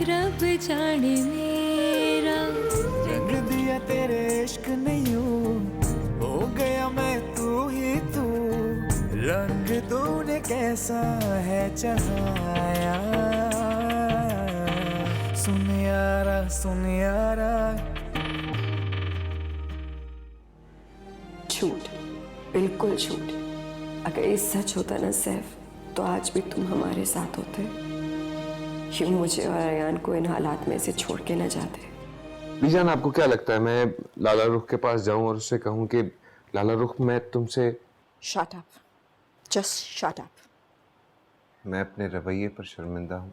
रब जाने मेरा रंग दिया तेरे इश्क ने यूं, हो गया मैं तू ही तू। रंग तूने कैसा है चढ़ाया, सुन यारा सुन यारा। झूठ, बिल्कुल झूठ। अगर ये सच होता ना सैफ, तो आज भी तुम हमारे साथ होते। यूं मुझे और अयान को इन हालात में से छोड़ के न जाते। बीजान, आपको क्या लगता है मैं लाला रुख के पास जाऊं और उससे कहूं कि लाला रुख, मैं तुमसे shut up, just shut up. मैं अपने रवैये पर शर्मिंदा हूं।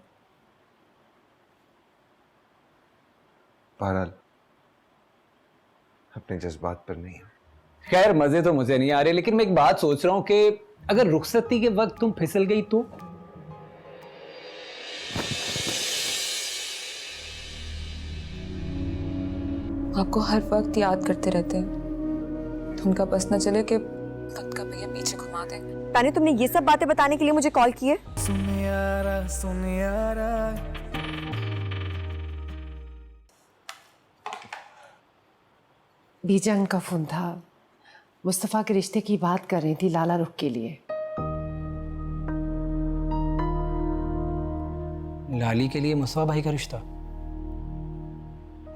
बहरहाल अपने जज्बात पर नहीं हूं। खैर, मजे तो मुझे नहीं आ रहे, लेकिन मैं एक बात सोच रहा हूं कि अगर रुखसती के वक्त तुम फिसल गई तो? आपको हर वक्त याद करते रहते हैं, तो उनका बस न चले कि वक्त का भैया पीछे घुमा दे। तानी, तुमने ये सब बातें बताने के लिए मुझे कॉल की है? सुन यारा सुन यारा। बीजान का फोन था। मुस्तफ़ा के रिश्ते की बात कर रही थी लाला रुख के लिए। लाली के लिए मुस्तफा भाई का रिश्ता?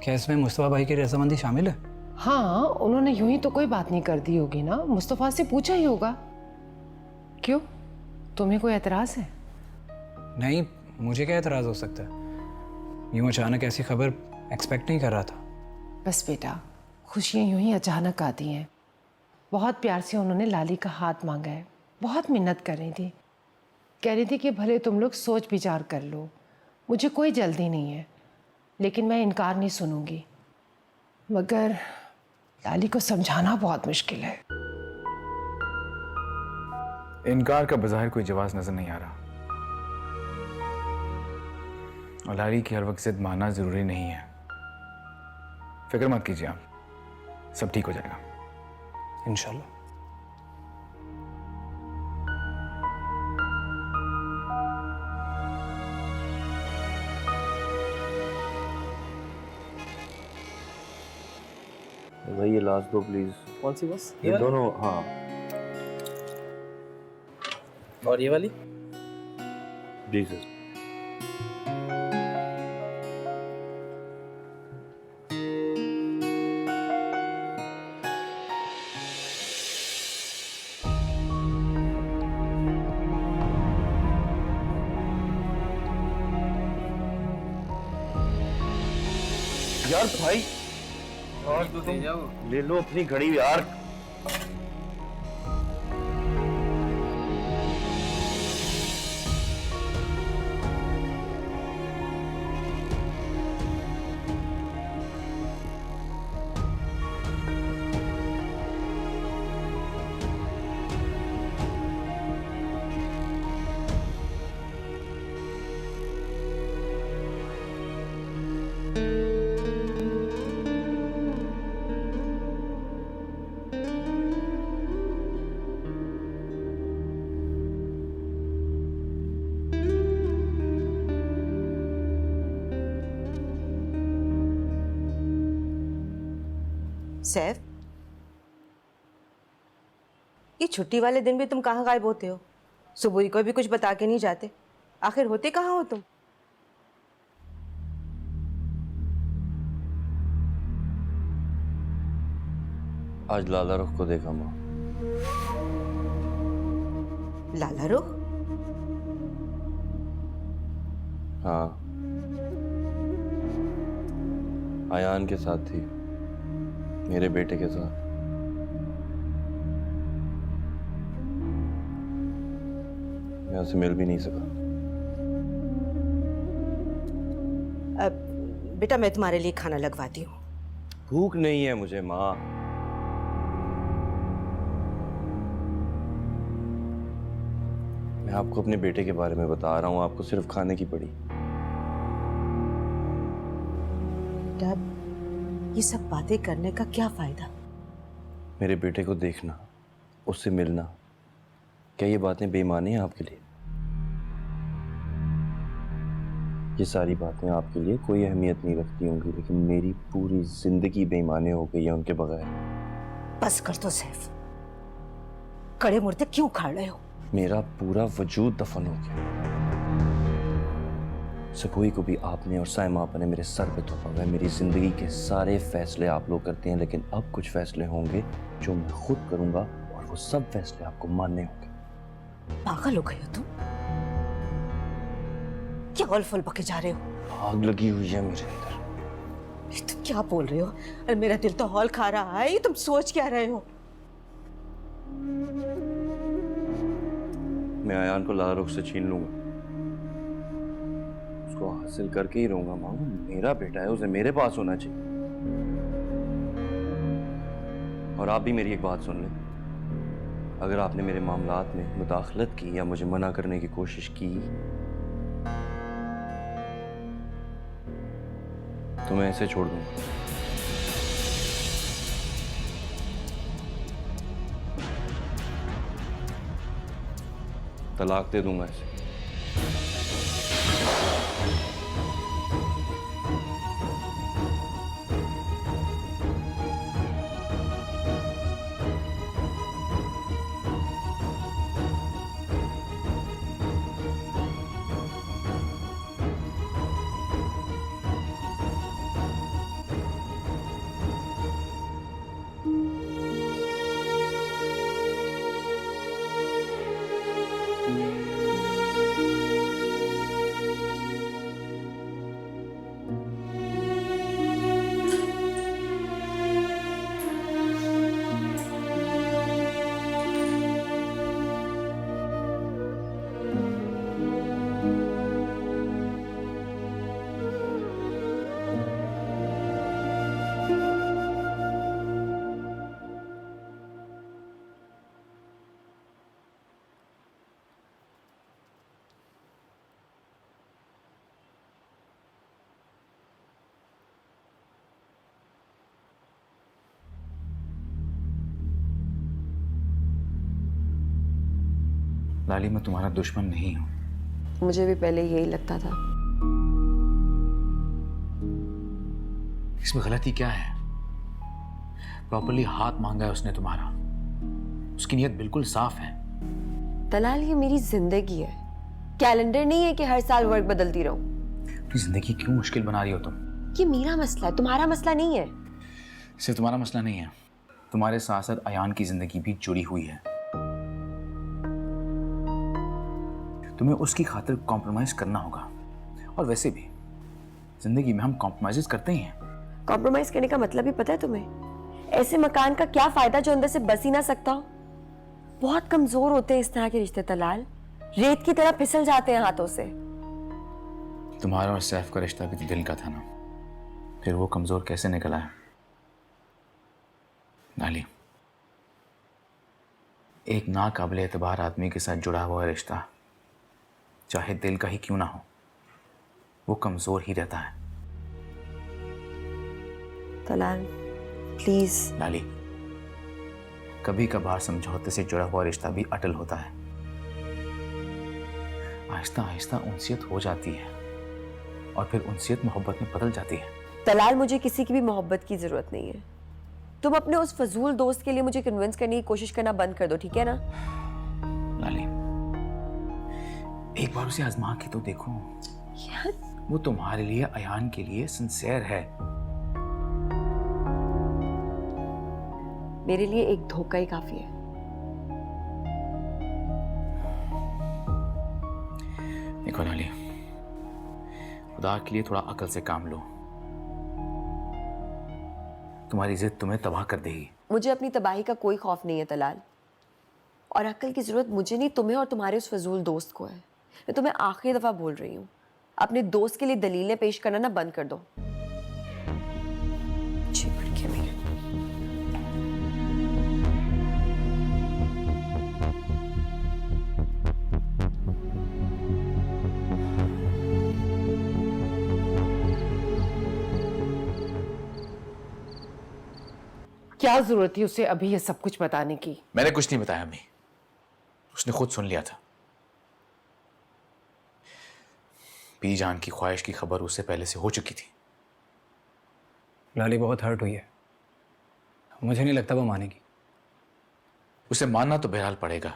क्या इसमें मुस्तफा भाई की रजामंदी शामिल है? हाँ, उन्होंने यूं ही तो कोई बात नहीं कर दी होगी ना, मुस्तफ़ा से पूछा ही होगा। क्यों, तुम्हें कोई एतराज है? नहीं, मुझे क्या एतराज हो सकता है? यूं अचानक ऐसी खबर एक्सपेक्ट नहीं कर रहा था। बस बेटा, खुशियाँ यूं ही अचानक आती हैं। बहुत प्यार से उन्होंने लाली का हाथ मांगा है, बहुत मिन्नत कर रही थी। कह रही थी कि भले तुम लोग सोच विचार कर लो, मुझे कोई जल्दी नहीं है, लेकिन मैं इनकार नहीं सुनूंगी। मगर लाली को समझाना बहुत मुश्किल है। इनकार का बज़ाहिर कोई जवाब नजर नहीं आ रहा, और लाली की हर वक्त जिद मानना जरूरी नहीं है। फिक्र मत कीजिए आप, सब ठीक हो जाएगा इंशाल्लाह। भाई ये लास्ट दो प्लीज। कौन सी बस? ये दोनों, हाँ। और ये वाली? जी सर। यार भाई, और तो तुम ले लो अपनी घड़ी यार। सैफ, ये छुट्टी वाले दिन भी तुम कहाँ गायब होते हो? सुबह को भी कुछ बता के नहीं जाते। आखिर होते कहाँ हो तुम? आज लाला रुख को देखा माँ। लाला रुख? हाँ, अयान के साथ थी, मेरे बेटे के साथ। मैं उसे मिल भी नहीं सका। अब बेटा, मैं तुम्हारे लिए खाना लगवाती हूँ। भूख नहीं है मुझे माँ। मैं आपको अपने बेटे के बारे में बता रहा हूँ, आपको सिर्फ खाने की पड़ी। बेटा, ये सब बातें करने का क्या फायदा? मेरे बेटे को देखना, उससे मिलना, क्या ये बातें बेईमानी हैं आपके लिए? ये सारी बातें आपके लिए कोई अहमियत नहीं रखती होंगी, लेकिन मेरी पूरी जिंदगी बेईमानी हो गई है उनके बगैर। बस कर दो सैफ, कड़े मुर्दे क्यों उखाड़ रहे हो? मेरा पूरा वजूद दफन हो गया। सबूई को भी आपने और साइमा आपा ने मेरे सर पे थोपा हुआ है। मेरी जिंदगी के सारे फैसले आप लोग करते हैं, लेकिन अब कुछ फैसले होंगे जो मैं खुद करूंगा और वो सब फैसले आपको मानने होंगे। पागल हो गए हो तुम? क्या औल-फौल बके जा रहे हो? आग लगी हुई है मेरे अंदर। ये तुम क्या बोल रहे हो? अरे मेरा दिल तो हौल खा रहा है। ये तुम सोच क्या रहे हो? मैं अयान को लाला रुख से छीन लूंगा, उसको हासिल करके ही रहूंगा। माँ, वो मेरा बेटा है, उसे मेरे पास होना चाहिए। और आप भी मेरी एक बात सुन लें, अगर आपने मेरे मामलात में मुदाखलत की या मुझे मना करने की कोशिश की तो मैं ऐसे छोड़ दूंगा। तलाक दे दूंगा ऐसे। लाली, मैं तुम्हारा दुश्मन नहीं हूं। मुझे भी पहले यही लगता था। इसमें गलती क्या है? प्रॉपर्ली हाथ मांगा है उसने तुम्हारा, उसकी नीयत बिल्कुल साफ है। तलाल, ये मेरी जिंदगी है, कैलेंडर नहीं है कि हर साल वर्क बदलती रहूं। अपनी जिंदगी क्यों मुश्किल बना रही हो तुम? ये मेरा मसला है, तुम्हारा मसला नहीं है। सिर्फ तुम्हारा मसला नहीं है, तुम्हारे साथ साथ अयान की जिंदगी भी जुड़ी हुई है। तुम्हें उसकी खातिर कॉम्प्रोमाइज करना होगा, और वैसे भी जिंदगी में हम कॉम्प्रोमाइज करते ही हैं। कॉम्प्रोमाइज करने का मतलब ही पता है तुम्हें? ऐसे मकान का क्या फायदा जो अंदर से बस ही ना सकता हो? बहुत कमजोर होते हैं इस तरह के रिश्ते तलाल, रेत की तरह फिसल जाते हैं हाथों से। तुम्हारा और सैफ का रिश्ता भी तो दिल का था ना, फिर वो कमजोर कैसे निकला है? नाली, एक नाकाबिल एतबार आदमी के साथ जुड़ा हुआ रिश्ता, चाहे दिल का ही क्यों ना हो, वो कमजोर ही रहता है। तलाल प्लीज। लाली, कभी कभार समझौते से जुड़ा हुआ रिश्ता भी अटल होता है। आहिस्ता आहिस्ता उनसियत हो जाती है, और फिर उनसियत मोहब्बत में बदल जाती है। तलाल, मुझे किसी की भी मोहब्बत की जरूरत नहीं है। तुम अपने उस फजूल दोस्त के लिए मुझे कन्विंस करने की कोशिश करना बंद कर दो, ठीक है ना? लाली, एक बार उसे आजमा के तो देखो। यार, वो तुम्हारे लिए, अयान के लिए सिंसियर है। मेरे लिए एक धोखा ही काफी है। देखो लाली, खुदा के लिए थोड़ा अकल से काम लो। तुम्हारी जिद तुम्हें तबाह कर देगी। मुझे अपनी तबाही का कोई खौफ नहीं है तलाल, और अक्ल की जरूरत मुझे नहीं, तुम्हें और तुम्हारे उस फजूल दोस्त को है। मैं तुम्हें आखिरी दफा बोल रही हूँ, अपने दोस्त के लिए दलीलें पेश करना ना बंद कर दो। जी भड़के मेरे। क्या जरूरत थी उसे अभी ये सब कुछ बताने की? मैंने कुछ नहीं बताया अम्मी, उसने खुद सुन लिया था। पी जान की ख्वाहिश की खबर उससे पहले से हो चुकी थी। लाली बहुत हर्ट हुई है, मुझे नहीं लगता वो मानेगी। उसे मानना तो बहरहाल पड़ेगा,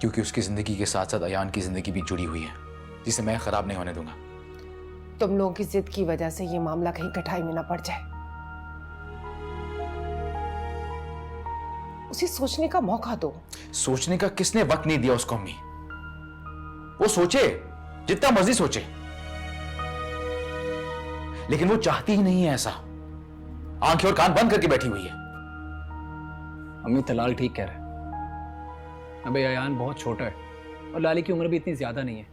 क्योंकि उसकी जिंदगी के साथ साथ अयान की जिंदगी भी जुड़ी हुई है, जिसे मैं खराब नहीं होने दूंगा। तुम लोगों की जिद की वजह से ये मामला कहीं कठाई में ना पड़ जाए। उसे सोचने का मौका दो। सोचने का किसने वक्त नहीं दिया उसको अम्मी? वो सोचे, जितना मर्जी सोचे, लेकिन वो चाहती ही नहीं है ऐसा। आंखें और कान बंद करके बैठी हुई है। अम्मी तलाल ठीक कह रहा है। अबे अयान बहुत छोटा है और लाली की उम्र भी इतनी ज्यादा नहीं है।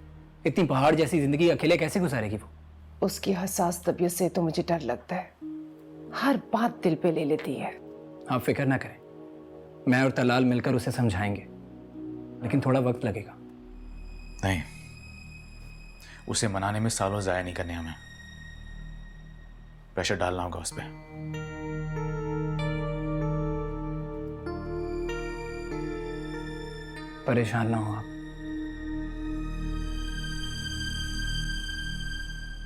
इतनी पहाड़ जैसी जिंदगी अकेले कैसे गुजारेगी वो? उसकी हसास तबीयत से तो मुझे डर लगता है, हर बात दिल पे ले लेती है। आप फिक्र ना करें, मैं और तलाल मिलकर उसे समझाएंगे, लेकिन थोड़ा वक्त लगेगा। नहीं, उसे मनाने में सालों जाया नहीं करने हमें। प्रेशर डालना होगा उस पर। परेशान ना हो आप।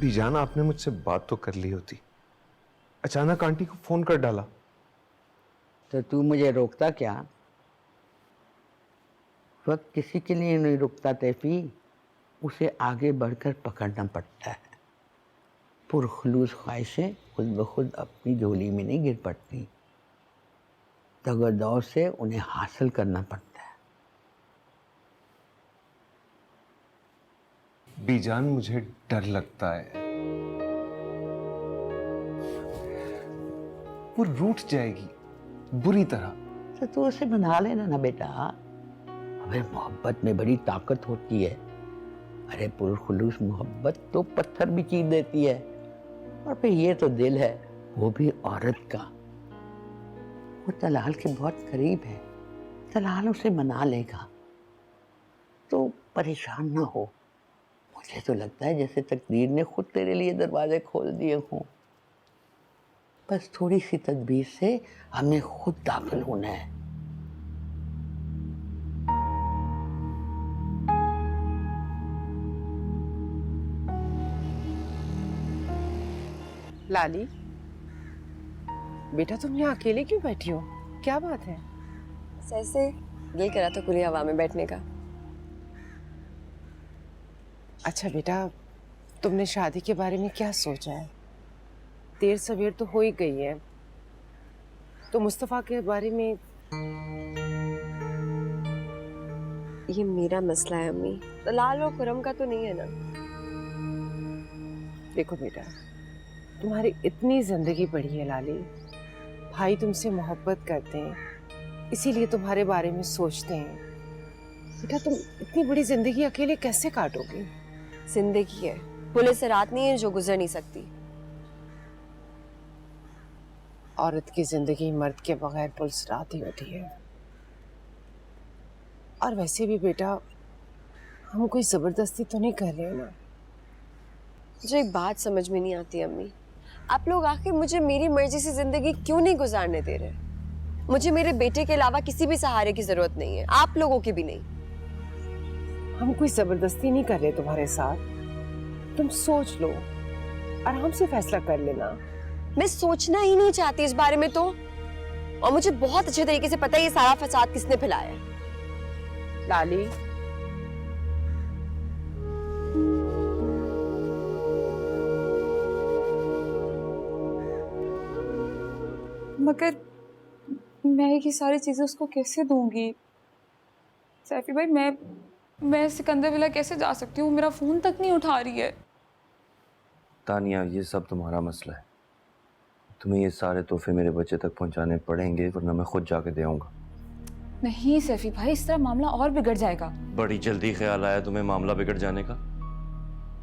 बीजान, आपने मुझसे बात तो कर ली होती, अचानक आंटी को फोन कर डाला। तो तू मुझे रोकता क्या? वक्त किसी के लिए नहीं रुकता तैफी, उसे आगे बढ़कर पकड़ना पड़ता है। पुरखलूस ख्वाहिशें खुद ब खुद अपनी झोली में नहीं गिर पड़ती, दगदौर से उन्हें हासिल करना पड़ता है। बीजान, मुझे डर लगता है वो रूठ जाएगी बुरी तरह। तो तू उसे मना लेना ना बेटा। अबे मोहब्बत में बड़ी ताकत होती है। अरे पुरखुलूस मोहब्बत तो पत्थर भी चीर देती है। और फिर ये तो दिल है, वो भी औरत का। वो तलाल के बहुत करीब है, तलाल उसे मना लेगा। तो परेशान ना हो। मुझे तो लगता है जैसे तकदीर ने खुद तेरे लिए दरवाजे खोल दिए हों। बस थोड़ी सी तदबीर से हमें खुद दाखिल होना है। लाली, बेटा तुम यहाँ अकेले क्यों बैठी हो? क्या बात है? ऐसे दिल करा था खुली हवा में बैठने का। अच्छा बेटा, तुमने शादी के बारे में क्या सोचा है? देर सवेर तो हो ही गई है। तो मुस्तफा के बारे में? ये मेरा मसला है अम्मी, तलाल और खुरम का तो नहीं है ना। देखो बेटा, तुम्हारी इतनी जिंदगी पड़ी है लाली, भाई तुमसे मोहब्बत करते हैं, इसीलिए तुम्हारे बारे में सोचते हैं। बेटा तुम इतनी बड़ी जिंदगी अकेले कैसे काटोगे? जिंदगी है, पुलिस से रात नहीं है जो गुजर नहीं सकती। औरत की जिंदगी मर्द के बगैर पुलिस रात ही होती है। और वैसे भी बेटा, हम कोई जबरदस्ती तो नहीं कर रहे ना। मुझे एक बात समझ में नहीं आती अम्मी, आप लोग आखिर मुझे मेरी मर्जी से जिंदगी क्यों नहीं गुजारने दे रहे? मुझे मेरे बेटे के अलावा किसी भी सहारे की जरूरत नहीं है, आप लोगों की भी नहीं। हम कोई जबरदस्ती नहीं कर रहे तुम्हारे साथ। तुम सोच लो, आराम से फैसला कर लेना। मैं सोचना ही नहीं चाहती इस बारे में तो, और मुझे बहुत अच्छे तरीके से पता है ये सारा फसाद किसने फैलाया है। लाली, मगर मैं ये सारी चीज़ें उसको कैसे दूंगी? सैफी भाई, मैं सिकंदर विला कैसे जा सकती हूँ? मेरा फ़ोन तक नहीं उठा रही है। तानिया, ये सब तुम्हारा मसला है। तुम्हें ये सारे तोहफे मेरे बच्चे तक पहुंचाने पड़ेंगे, वरना मैं खुद जाके दे आऊंगा। नहीं सैफी भाई, इस तरह मामला और बिगड़ जाएगा। बड़ी जल्दी ख्याल आया तुम्हें मामला बिगड़ जाने का?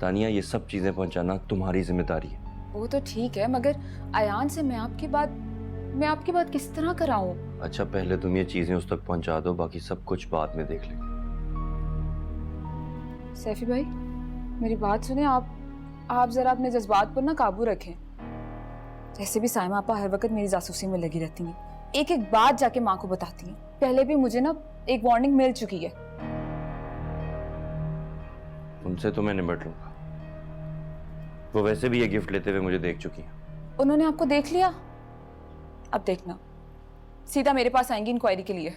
तानिया, ये सब चीजें पहुंचाना तुम्हारी जिम्मेदारी है। वो तो ठीक है, मगर अयान से मैं आपकी बात किस तरह कराऊं? अच्छा, पहले तुम ये चीजें उस तक पहुंचा दो, बाकी सब कुछ बाद में देख लेंगे। सैफी भाई, मेरी बात सुने। आप जरा अपने जज्बात पर ना काबू रखें। जैसे भी साइमा आपा हर वक्त मेरी जासूसी में लगी रहती हैं, एक एक बात जाके माँ को बताती हैं। पहले भी मुझे ना एक वार्निंग मिल चुकी है। उनसे तो मैं निपट लूंगा। वो वैसे भी ये गिफ्ट लेते हुए मुझे देख चुकी हैं। उन्होंने आपको देख लिया? अब देखना, सीधा मेरे पास आएंगी इंक्वायरी के लिए।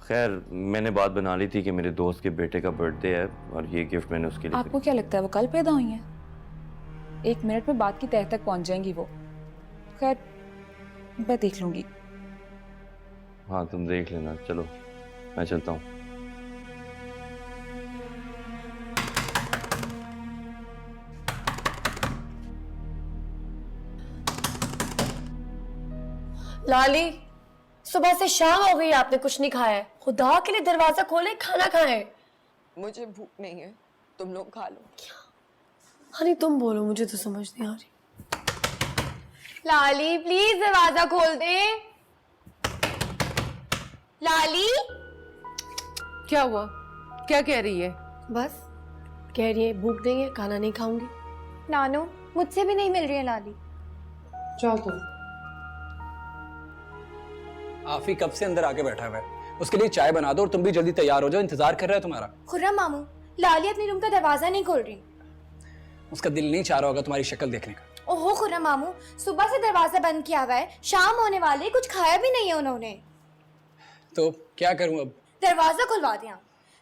खैर मैंने बात बना ली थी कि मेरे दोस्त के बेटे का बर्थडे है और ये गिफ्ट मैंने उसके लिए आपको क्या लगता है वो कल पैदा हुई हैं? 1 मिनट में बात की तह तक पहुंच जाएंगी वो। खैर मैं देख लूंगी। हाँ तुम देख लेना, चलो मैं चलता हूँ। लाली, सुबह से शाम हो गई, आपने कुछ नहीं खाया है। खुदा के लिए दरवाजा खोले, खाना खाएं। मुझे भूख नहीं है, तुम लोग खा लो। क्या? हनी तुम बोलो, मुझे तो समझ नहीं आ रही। लाली प्लीज दरवाजा खोल दे। लाली क्या हुआ? क्या कह रही है? बस कह रही है भूख नहीं है, खाना नहीं खाऊंगी। नानू मुझसे भी नहीं मिल रही है लाली। जाओ तुम। आफी कब से अंदर आके बैठा हुआ है, उसके लिए चाय बना दो और तुम भी जल्दी तैयार हो जाओ, इंतजार कर रहा है तुम्हारा। खुर्रम मामू, लाली अपने रूम का दरवाजा नहीं खोल रही। उसका दिल नहीं चाह रहा होगा तुम्हारी शक्ल देखने का। ओहो खुर्रम मामू, सुबह से दरवाजा बंद किया हुआ है, शाम होने वाली, कुछ खाया भी नहीं है उन्होंने। तो क्या करूं अब? दरवाजा खुलवा दिया,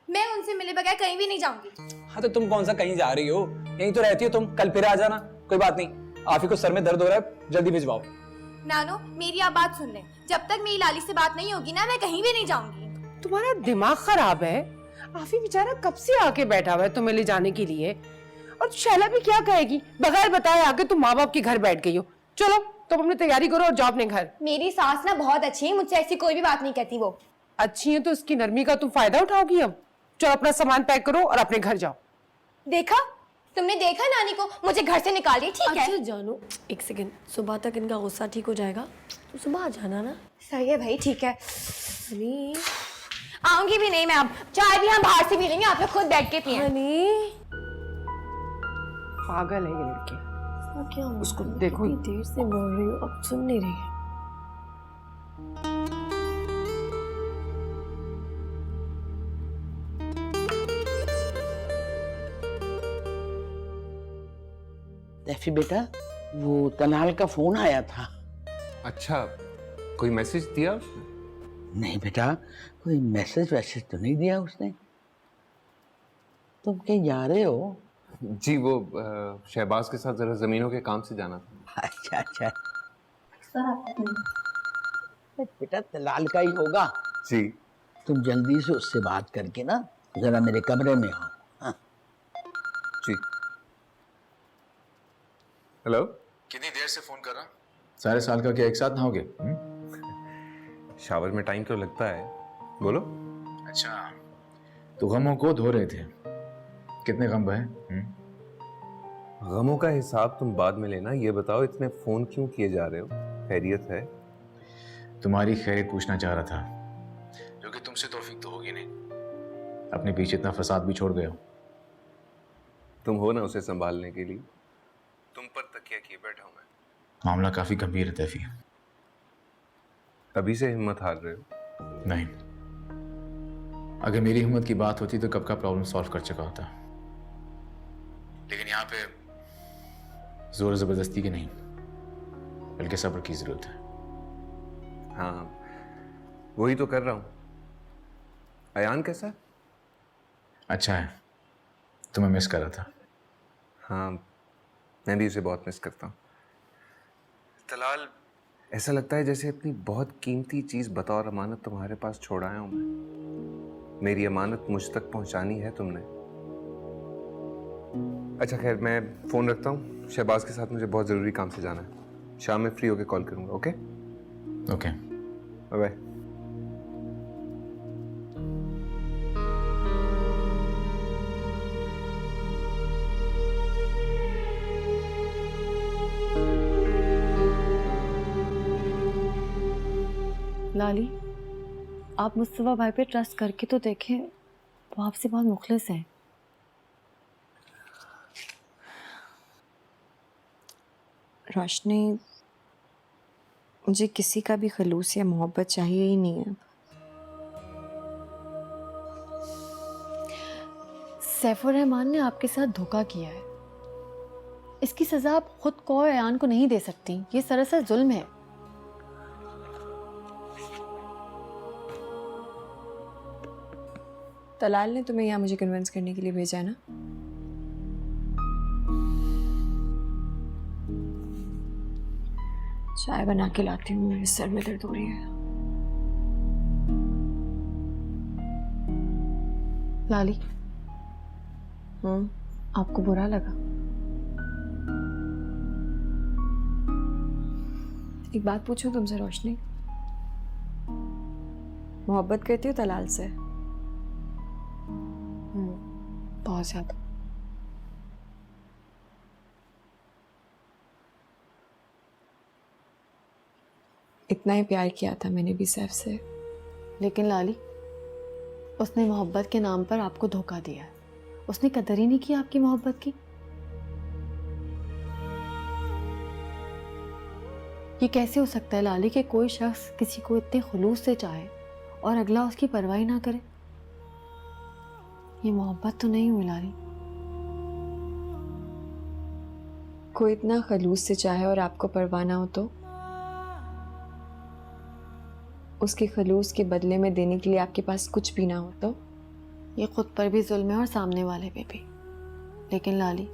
मैं उनसे मिले बगैर कहीं भी नहीं जाऊंगी। हाँ तो तुम कौन सा कहीं जा रही हो, यहीं तो रहती हो तुम, कल फिर आ जाना, कोई बात नहीं। आफी को सर में दर्द हो रहा है, जल्दी भिजवाओ। नानो मेरी आप बात सुन लें, जब तक मेरी लाली से बात नहीं होगी ना, मैं कहीं भी नहीं जाऊंगी। तुम्हारा दिमाग खराब है? आफी बेचारा कब से आके बैठा हुआ है तुम्हें ले जाने के लिए, और शैला भी क्या कहेगी? बगैर बताए आके तुम माँ बाप के घर बैठ गई हो। चलो तुम अपनी तैयारी करो और जाओ अपने घर। मेरी सास ना बहुत अच्छी है, मुझसे ऐसी कोई भी बात नहीं कहती। वो अच्छी है तो उसकी नरमी का तुम फायदा उठाओगी अब। चलो अपना सामान पैक करो और अपने घर जाओ। देखा, तुमने देखा नानी को मुझे घर से निकाल दिया। ठीक है अच्छा जानू, एक सेकंड, सुबह तक इनका गुस्सा ठीक हो जाएगा, तो सुबह आ जाना ना। सही है भाई, ठीक है। आऊंगी भी नहीं मैं अब, चाय भी हम बाहर से पी लेंगे, आप लोग खुद बैठ के पिए। पागल है ये लड़की। क्या उसको देखो, इतनी देर से बोल रही हूँ, अब सुन नहीं रही है। तैफी बेटा, वो तनाल का फोन आया था। अच्छा, कोई मैसेज दिया उसने? नहीं बेटा, कोई मैसेज वैसेज तो नहीं दिया उसने। तुम कहीं जा रहे हो? जी वो शहबाज के साथ जरा जमीनों के काम से जाना था। अच्छा अच्छा। बेटा तलाल का ही होगा। जी। तुम जल्दी से उससे बात करके ना जरा मेरे कमरे में आओ। हाँ। जी। हेलो। कितनी देर से फोन कर रहा? सारे साल का क्या एक साथ नहाओगे? शावर में टाइम तो लगता है, बोलो। अच्छा, तो गमों को धो रहे थे, कितने गम बहे? गमों का हिसाब तुम बाद में लेना, ये बताओ इतने फोन क्यों किए जा रहे हो? खैरियत है? तुम्हारी खैरियत पूछना चाह रहा था, जो कि तुमसे तौफीक तो होगी नहीं, अपने पीछे इतना फसाद भी छोड़ गए हो। तुम हो ना उसे संभालने के लिए, तुम पर तकिया किए बैठा हूं मैं। मामला काफी गंभीर है तैफी। तभी से हिम्मत हार रहे हो? नहीं, अगर मेरी हिम्मत की बात होती तो कब का प्रॉब्लम सॉल्व कर चुका होता, लेकिन यहाँ पे जोर जबरदस्ती की नहीं, बल्कि सब्र की जरूरत है। हाँ, वही तो कर रहा हूं। अयान कैसा है? अच्छा है, तुम्हें मिस कर रहा था। हाँ, मैं भी उसे बहुत मिस करता हूँ। तलाल, ऐसा लगता है जैसे अपनी बहुत कीमती चीज़ बतौर अमानत तुम्हारे पास छोड़ आया हूँ मैं। मेरी अमानत मुझ तक पहुँचानी है तुमने। अच्छा खैर, मैं फ़ोन रखता हूँ, शहबाज के साथ मुझे बहुत ज़रूरी काम से जाना है। शाम में फ्री होकर कॉल करूँगा। Okay okay, bye bye. Lali, आप मुस्तफा भाई पे ट्रस्ट करके तो देखें, वो आपसे बहुत मुखलिस है। रोशनी, मुझे किसी का भी खलूस या मोहब्बत चाहिए ही नहीं है। सैफुर रहमान ने आपके साथ धोखा किया है। इसकी सजा आप खुद को और अयान को नहीं दे सकती। ये सरासर जुल्म है। तलाल ने तुम्हें यहाँ मुझे कन्विंस करने के लिए भेजा है ना? चाय बना के लाती हूँ, मेरे सर में दर्द हो रही है। लाली, आपको बुरा लगा? एक बात पूछूं तुमसे रोशनी, मोहब्बत करती हो तलाल से? बहुत ज्यादा। इतना ही प्यार किया था मैंने भी सैफ से। लेकिन लाली, उसने मोहब्बत के नाम पर आपको धोखा दिया है। उसने कदर ही नहीं की आपकी मोहब्बत की। ये कैसे हो सकता है लाली कि कोई शख्स किसी को इतने खुलूस से चाहे और अगला उसकी परवाह ना करे? ये मोहब्बत तो नहीं हुई लाली। कोई इतना खलूस से चाहे और आपको परवाह ना हो तो उसके खलूस के बदले में देने के लिए आपके पास कुछ भी ना हो तो? ये खुद पर भी जुल्म है और सामने वाले पे भी। लेकिन लाली,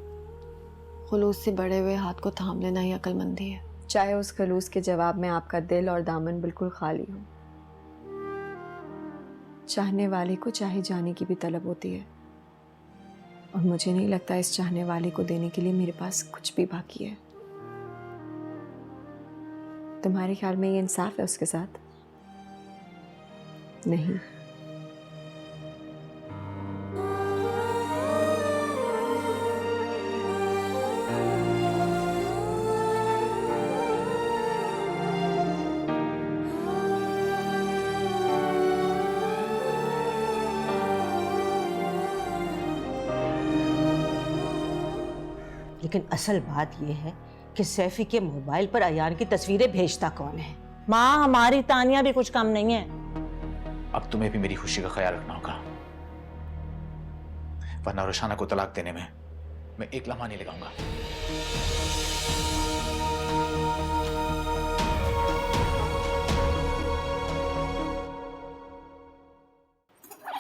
खुलूस से बड़े हुए हाथ को थाम लेना ही अक्लमंदी है। चाहे उस खलूस के जवाब में आपका दिल और दामन बिल्कुल खाली हो। चाहने वाले को चाहे जाने की भी तलब होती है, और मुझे नहीं लगता इस चाहने वाले को देने के लिए मेरे पास कुछ भी बाकी है। तुम्हारे ख्याल में ये इंसाफ है उसके साथ? नहीं। लेकिन असल बात यह है कि सैफी के मोबाइल पर अयान की तस्वीरें भेजता कौन है? माँ, हमारी तानिया भी कुछ कम नहीं है। अब तुम्हें भी मेरी खुशी का ख्याल रखना होगा, वरना रुशाना को तलाक देने में मैं एक लम्हा नहीं लगाऊंगा।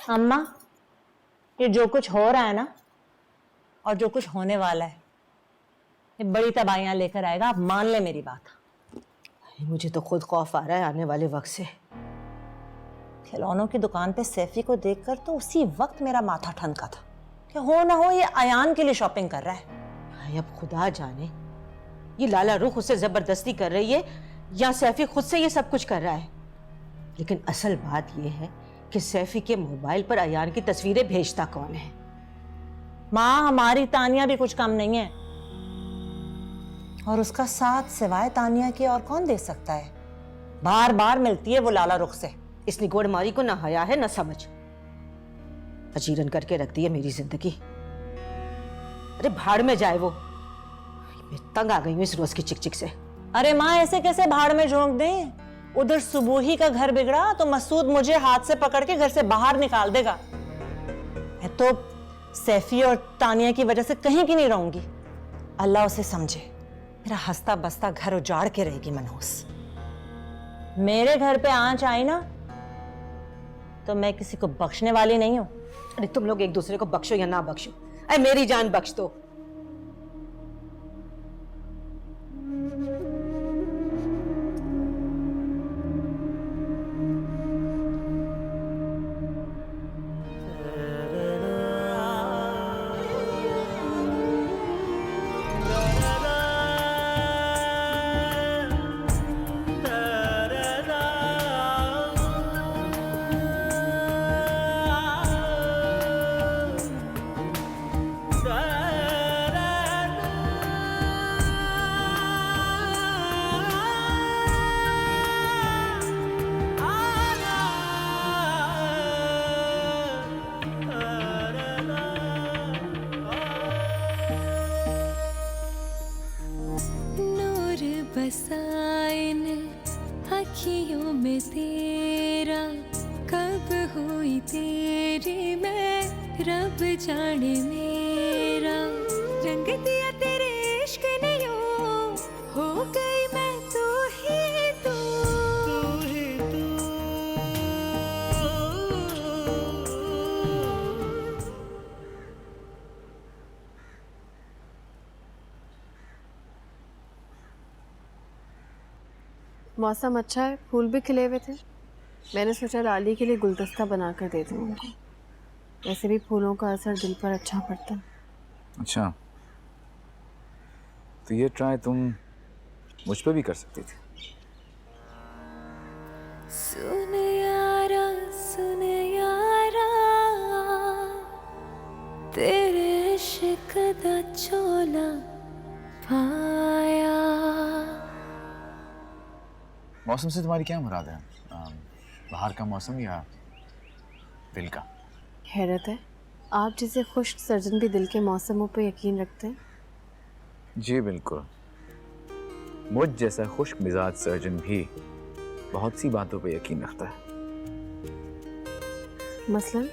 अम्मा, ये जो कुछ हो रहा है ना और जो कुछ होने वाला है, ये बड़ी तबाहियां लेकर आएगा। आप मान ले मेरी बात। मुझे तो खुद खौफ आ रहा है आने वाले वक्त से। खिलौनों की दुकान पे सैफी को देखकर तो उसी वक्त मेरा माथा ठनका था कि हो ना हो ये अयान के लिए शॉपिंग कर रहा है। अब खुदा जाने ये लाला रुख उसे जबरदस्ती कर रही है या सैफी खुद से ये सब कुछ कर रहा है। लेकिन असल बात ये है कि सैफी के मोबाइल पर अयान की तस्वीरें भेजता कौन है? माँ, हमारी तानिया भी कुछ कम नहीं है, और उसका साथ सिवाय तानिया के और कौन दे सकता है? बार बार मिलती है वो लाला रुख से। इस निगोड़ मारी को ना हया है ना समझ। अजीरन करके रख दी है मेरी जिंदगी। अरे भाड़ में जाए वो। मैं तंग आ गई हूँ इस रोज की चिक-चिक से। अरे माँ, ऐसे कैसे भाड़ में झोंक दें? उधर सुबूही का घर बिगड़ा तो मसूद मुझे हाथ से पकड़ के घर से बाहर निकाल देगा। मैं तो सैफी और तानिया की वजह से कहीं की नहीं रहूंगी। अल्लाह उसे समझे। मेरा हंसता बसता घर उजाड़ के रहेगी मनहूस। मेरे घर पे आंच आई ना तो मैं किसी को बख्शने वाली नहीं हूं। अरे तुम लोग एक दूसरे को बख्शो या ना बख्शो, अरे मेरी जान बख्श दो। बसाए ने अखियों में तेरा, कब हुई तेरी मैं रब जाने मेरा रंग दिया तेरे इश्क ने यूं हो गई मैं तू ही तू मौसम अच्छा है, फूल भी खिले हुए थे। मैंने सोचा लाली के लिए गुलदस्ता बनाकर दे दूँ उनको। वैसे भी फूलों का असर दिल पर अच्छा पड़ता है। अच्छा, तो ये ट्राई तुम मुझ पे भी कर सकती थी। सुन यारा तेरे इश्क दा चोला पाया। मौसम से तुम्हारी क्या मुराद है? बाहर का मौसम या दिल का? हैरत है, आप जैसे खुश्क सर्जन भी दिल के मौसमों पर यकीन रखते हैं। जी बिल्कुल, मुझ जैसा खुश्क मिजाज सर्जन भी बहुत सी बातों पे यकीन रखता है। मसलन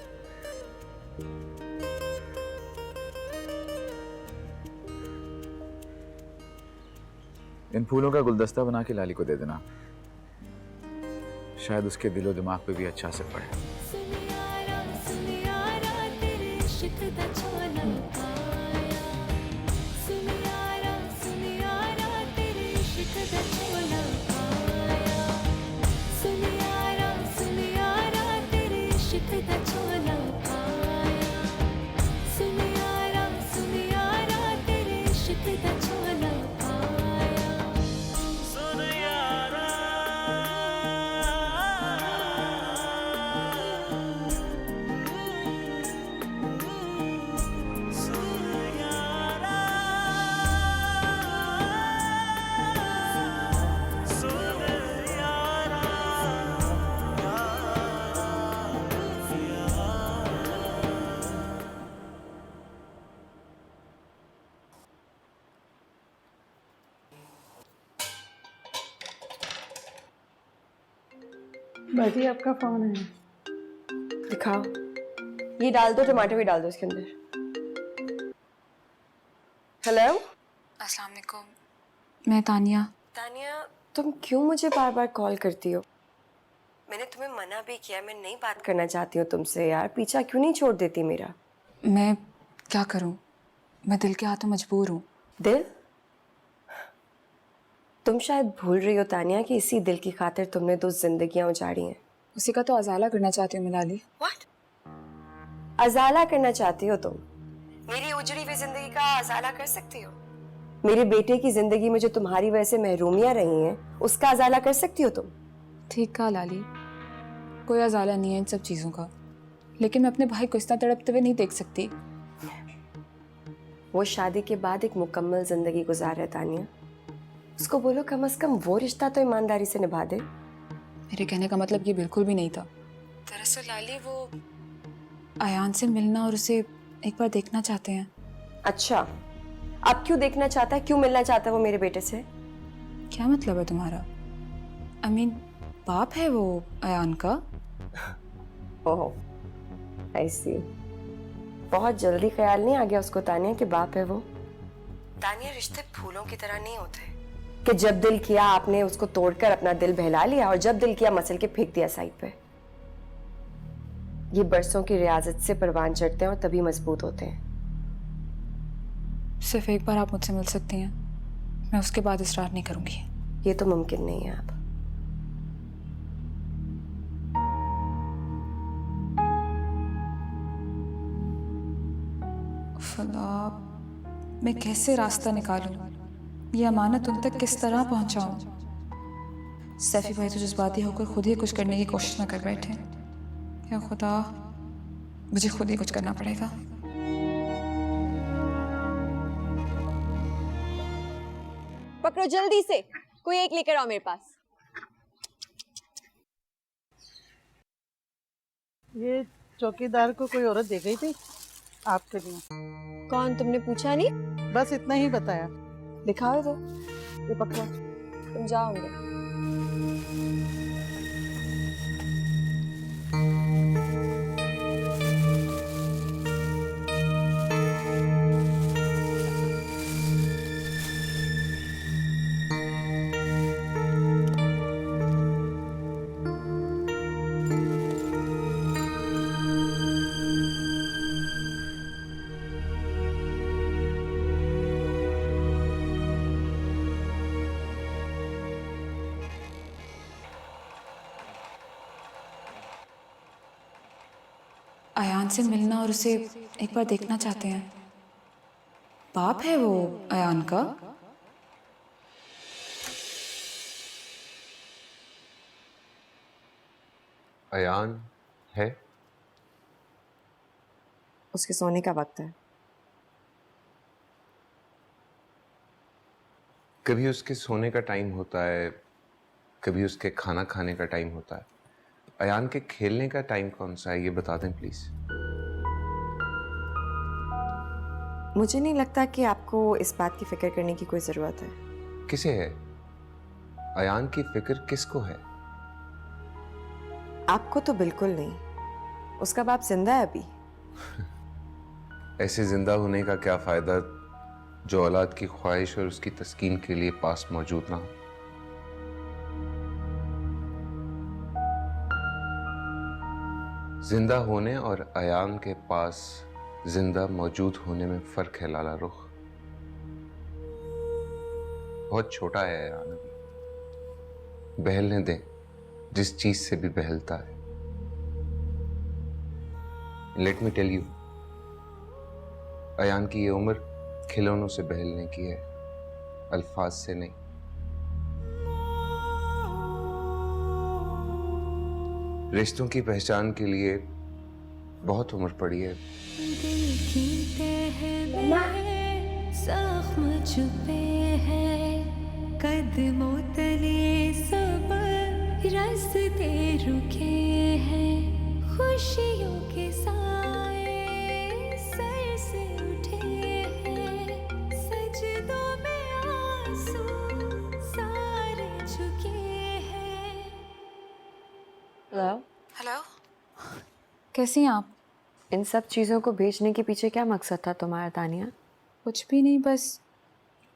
इन फूलों का गुलदस्ता बना के लाली को दे देना, शायद उसके दिलो दिमाग पे भी अच्छा असर पड़े। बाजी आपका फोन है, दिखाओ। ये डाल दो, टमाटर भी डाल दो इसके अंदर। हेलो, अस्सलाम वालेकुम, मैं तानिया। तानिया, तुम क्यों मुझे बार बार कॉल करती हो? मैंने तुम्हें मना भी किया, मैं नहीं बात करना चाहती हूँ तुमसे। यार पीछा क्यों नहीं छोड़ देती मेरा? मैं क्या करूँ, मैं दिल के हाथों मजबूर हूँ। दिल? तुम शायद भूल रही हो तानिया कि इसी दिल की खातिर तुमने 2 जिंदगियां उजाड़ी हैं। उसी का तो अजाला करना चाहती हूँ मैं लाली। What? अजाला करना चाहती हो तुम? मेरी उजड़ी हुई जिंदगी का अजाला कर सकती हो? मेरे बेटे की जिंदगी में जो तुम्हारी वजह से महरूमियां रही हैं, उसका अजाला कर सकती हो तुम? ठीक कहा लाली, कोई अजाला नहीं है इन सब चीज़ों का, लेकिन मैं अपने भाई को इस तरह तड़पते हुए नहीं देख सकती। वो शादी के बाद एक मुकम्मल जिंदगी गुजार रहा है तानिया। उसको बोलो कम से कम वो रिश्ता तो ईमानदारी से निभा दे। मेरे कहने का मतलब ये बिल्कुल भी नहीं था। दरअसल लाली वो अयान से मिलना और उसे एक बार देखना चाहते हैं। अच्छा, अब क्यों देखना चाहता है, क्यों मिलना चाहता है वो मेरे बेटे से? क्या मतलब है तुम्हारा? आई मीन बाप है वो अयान का? ओह, आई सी। बहुत जल्दी ख्याल नहीं आ गया उसको तानिया कि बाप है वो? तानिया, रिश्ते फूलों की तरह नहीं होते कि जब दिल किया आपने उसको तोड़कर अपना दिल बहला लिया और जब दिल किया मसल के फेंक दिया साइड पे। ये बरसों की रियाजत से परवान चढ़ते हैं और तभी मजबूत होते हैं। सिर्फ एक बार आप मुझसे मिल सकती हैं, मैं उसके बाद इसरार नहीं करूंगी। ये तो मुमकिन नहीं है। आप खुदा, मैं कैसे रास्ता निकालूं, ये अमानत उन तक किस तरह पहुंचाऊं? सैफी भाई तो जज्बाती होकर खुद ही कुछ करने की कोशिश न कर बैठे। या खुदा, मुझे खुद ही कुछ करना पड़ेगा। पकड़ो जल्दी से, कोई एक लेकर आओ मेरे पास। ये चौकीदार को कोई औरत दे गई थी आपके लिए। कौन? तुमने पूछा नहीं? बस इतना ही बताया। दिखाओ तो। ये पकड़ो, तुम जाओ अंदर। से मिलना और उसे एक बार देखना चाहते हैं। बाप है वो अयान का? अयान है? उसके सोने का वक्त है। कभी उसके सोने का टाइम होता है, कभी उसके खाना खाने का टाइम होता है। अयान के खेलने का टाइम कौन सा है, ये बता दें प्लीज। मुझे नहीं लगता कि आपको इस बात की फिक्र करने की कोई जरूरत है। किसे है? अयान की फिक्र किसको है? आपको तो बिल्कुल नहीं। उसका बाप जिंदा है अभी। ऐसे जिंदा होने का क्या फायदा जो औलाद की ख्वाहिश और उसकी तस्कीन के लिए पास मौजूद ना हो। जिंदा होने और अयान के पास जिंदा मौजूद होने में फर्क है लाला रुख। बहुत छोटा है अयान अभी, बहलने दें जिस चीज से भी बहलता है। Let me tell you, Ayaan की ये उम्र खिलौनों से बहलने की है, अल्फाज से नहीं। रिश्तों की पहचान के लिए बहुत उम्र पड़ी है। दिल की तह में जख्म छुपे हैं, कदमों तले सब रास्ते रुके हैं, खुशियों के साए सर से उठे हैं, सजदों में आंसू सारे झुके हैं। हेलो, कैसी हैं आप? इन सब चीज़ों को भेजने के पीछे क्या मकसद था तुम्हारा तानिया? कुछ भी नहीं, बस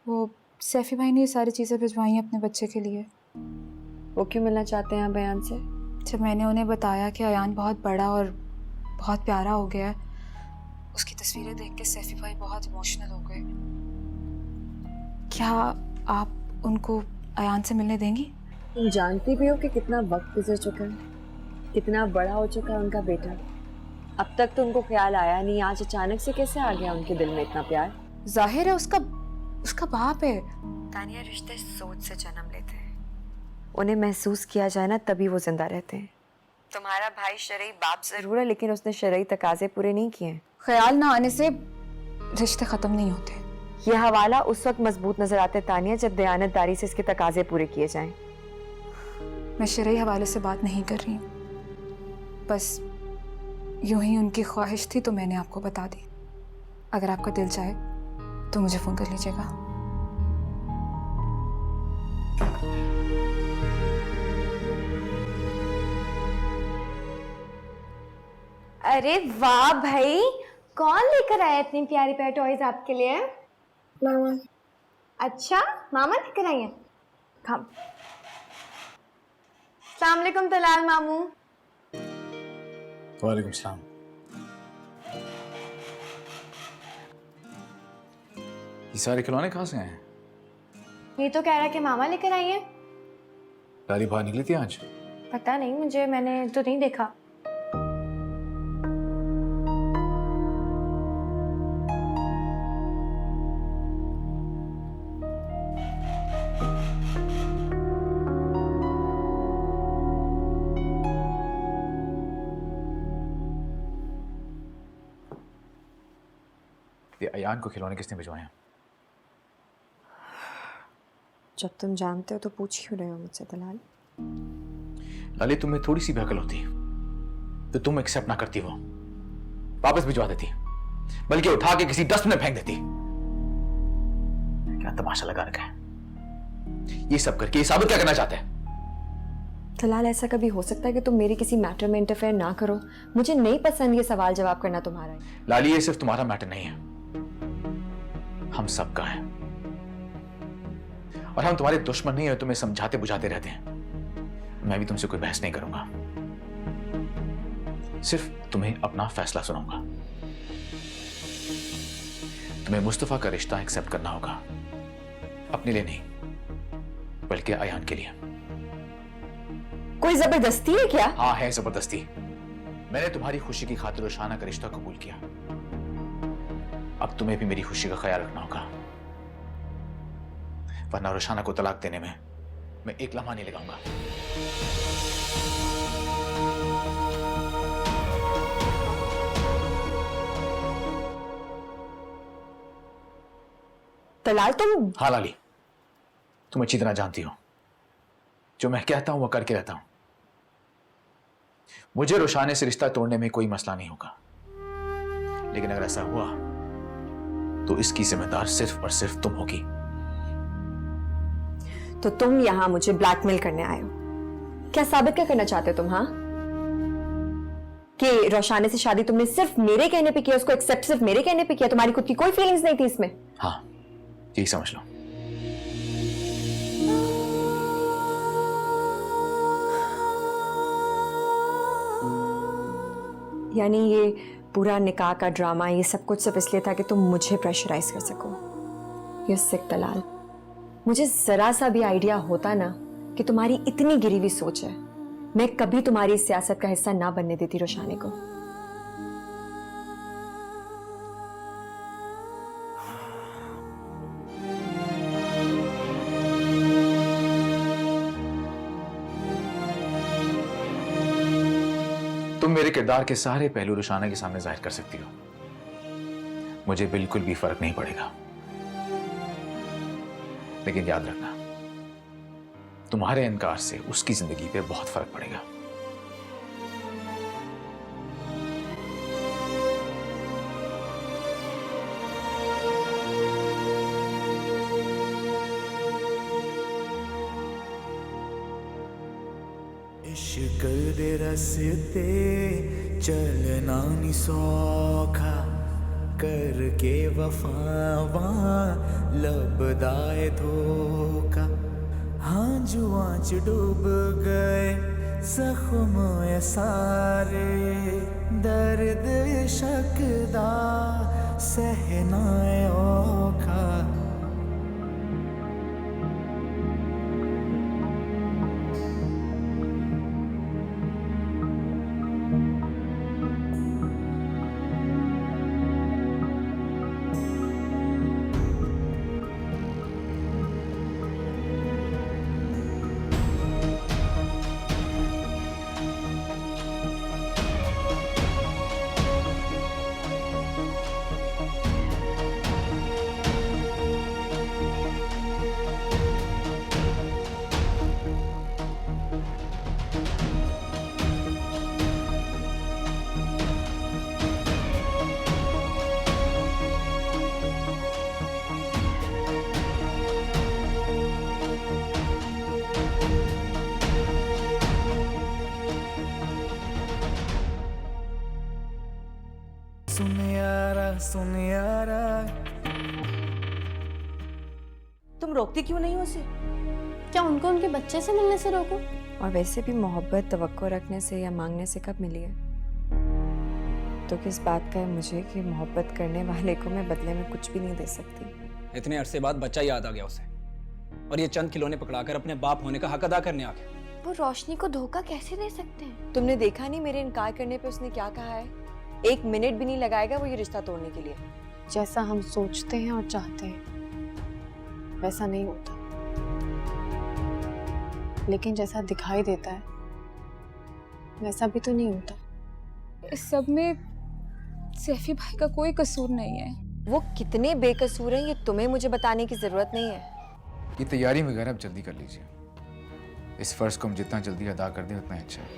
वो सैफी भाई ने ये सारी चीज़ें भिजवाई हैं अपने बच्चे के लिए। वो क्यों मिलना चाहते हैं अयान से? जब मैंने उन्हें बताया कि अयान बहुत बड़ा और बहुत प्यारा हो गया है, उसकी तस्वीरें देख के सैफी भाई बहुत इमोशनल हो गए। क्या आप उनको अयान से मिलने देंगी? तुम जानती भी हो कि कितना वक्त गुजर चुका है, कितना बड़ा हो चुका है उनका बेटा। अब तक तो उनको ख्याल आया नहीं, आज अचानक से कैसे आ गया उनके दिल में इतना प्यार? जाहिर है उसका बाप है। तानिया, रिश्ते सोच से जन्म लेते हैं, उन्हें महसूस किया जाए ना तभी वो जिंदा रहते हैं। तुम्हारा भाई शरई बाप जरूर है, लेकिन उसने शरई तकाजे पूरे नहीं किए। ख्याल ना आने से रिश्ते खत्म नहीं होते। यह हवाला उस वक्त मजबूत नजर आते तानिया जब दयानतदारी से इसके तकाजे पूरे किए जाएं। मैं शरई हवाले से बात नहीं कर रही हूँ, बस यूं ही उनकी ख्वाहिश थी तो मैंने आपको बता दी। अगर आपका दिल चाहे तो मुझे फ़ोन कर लीजिएगा। अरे वाह भाई, कौन लेकर आया इतनी प्यारी प्यारी टॉयज आपके लिए? मामा। अच्छा, मामा लेकर आई हैं। हम अस्सलाम वालेकुम तलाल मामू। वालेकुम सलाम। ये सारे खिलौने कहाँ से हैं? ये तो कह रहा कि मामा लेकर आई हैं। लाली बाहर निकली थी आज? पता नहीं मुझे, मैंने तो नहीं देखा। ये अयान को खिलौने किसने भिजवाए हैं? जब तुम जानते हो तो पूछ क्यों रहे हो मुझसे दलाल? लाली, तुम्हें थोड़ी सी भी अकल होती तो तुम एक्सेप्ट ना करती, वो वापस भिजवा देती, बल्कि उठा के किसी डस्ट में फेंक देती। क्या तमाशा लगा रखा है? ये सब करके ये साबित क्या करना चाहते हैं? दलाल, ऐसा कभी हो सकता है कि तुम मेरे किसी मैटर में इंटरफेयर ना करो? मुझे नहीं पसंद ये सवाल जवाब करना तुम्हारा है। लाली, ये सिर्फ तुम्हारा मैटर नहीं है, हम सबका है। और हम तुम्हारे दुश्मन नहीं है, तुम्हें समझाते बुझाते रहते हैं। मैं भी तुमसे कोई बहस नहीं करूंगा, सिर्फ तुम्हें अपना फैसला सुनाऊंगा। तुम्हें मुस्तफा का रिश्ता एक्सेप्ट करना होगा, अपने लिए नहीं बल्कि अयान के लिए। कोई जबरदस्ती है क्या? हाँ है जबरदस्ती। मैंने तुम्हारी खुशी की खातिर रोशाना का रिश्ता कबूल किया। अब तुम्हें भी मेरी खुशी का ख्याल रखना होगा, वरना रोशाना को तलाक देने में मैं एक लम्हा नहीं लगाऊंगा। तलाल तुम? हाँ लाली, तुम अच्छी तरह जानती हो जो मैं कहता हूं वो करके रहता हूं। मुझे रोशाने से रिश्ता तोड़ने में कोई मसला नहीं होगा, लेकिन अगर ऐसा हुआ तो इसकी जिम्मेदार सिर्फ और सिर्फ तुम होगी। तो तुम यहाँ मुझे ब्लैकमेल करने आए हो? क्या साबित क्या करना चाहते हो तुम? हाँ, कि रोशाने से शादी तुमने सिर्फ मेरे कहने पे किया, उसको एक्सेप्ट सिर्फ मेरे कहने पे किया, तुम्हारी खुद की कोई फीलिंग्स नहीं थी इसमें? हाँ, यही समझ लो। यानी ये पूरा निकाह का ड्रामा, ये सब कुछ सिर्फ इसलिए था कि तुम मुझे प्रेशराइज कर सको। यू सिक तलाल, मुझे जरा सा भी आइडिया होता ना कि तुम्हारी इतनी गिरी हुई सोच है, मैं कभी तुम्हारी इस सियासत का हिस्सा ना बनने देती रोशाने को। तुम मेरे किरदार के सारे पहलू रोशाना के सामने जाहिर कर सकती हो, मुझे बिल्कुल भी फर्क नहीं पड़ेगा। लेकिन याद रखना, तुम्हारे इनकार से उसकी जिंदगी पे बहुत फर्क पड़ेगा। इश्क दे रस्ते चलना नी सौखा, करके वफावा लबदाए धोखा। हाँ जुआ च डूब गए जख्म ये सारे, दर्द इश्क दा सहना है औखा। सुन यारा। तुम रोकती क्यों नहीं हो उसे? क्या उनको उनके बच्चे से मिलने से रोको? और वैसे भी मोहब्बत तवक्को रखने से या मांगने से कब मिली है? तो किस बात का है मुझे कि मोहब्बत करने वाले को मैं बदले में कुछ भी नहीं दे सकती। इतने अरसे बाद बच्चा याद आ गया उसे, और ये चंद खिलौने पकड़ाकर अपने बाप होने का हक अदा करने आ गया। वो रोशनी को धोखा कैसे दे सकते हैं? तुमने देखा नहीं मेरे इनकार करने पे उसने क्या कहा है? 1 मिनट भी नहीं लगाएगा वो ये रिश्ता तोड़ने के लिए। जैसा हम सोचते हैं और चाहते हैं वैसा नहीं होता, लेकिन जैसा दिखाई देता है वैसा भी तो नहीं होता। इस सब में सैफी भाई का कोई कसूर नहीं है। वो कितने बेकसूर हैं ये तुम्हें मुझे बताने की जरूरत नहीं है। ये तैयारी वगैरह अब जल्दी कर लीजिए, इस फर्ज को हम जितना जल्दी अदा कर दें उतना अच्छा है।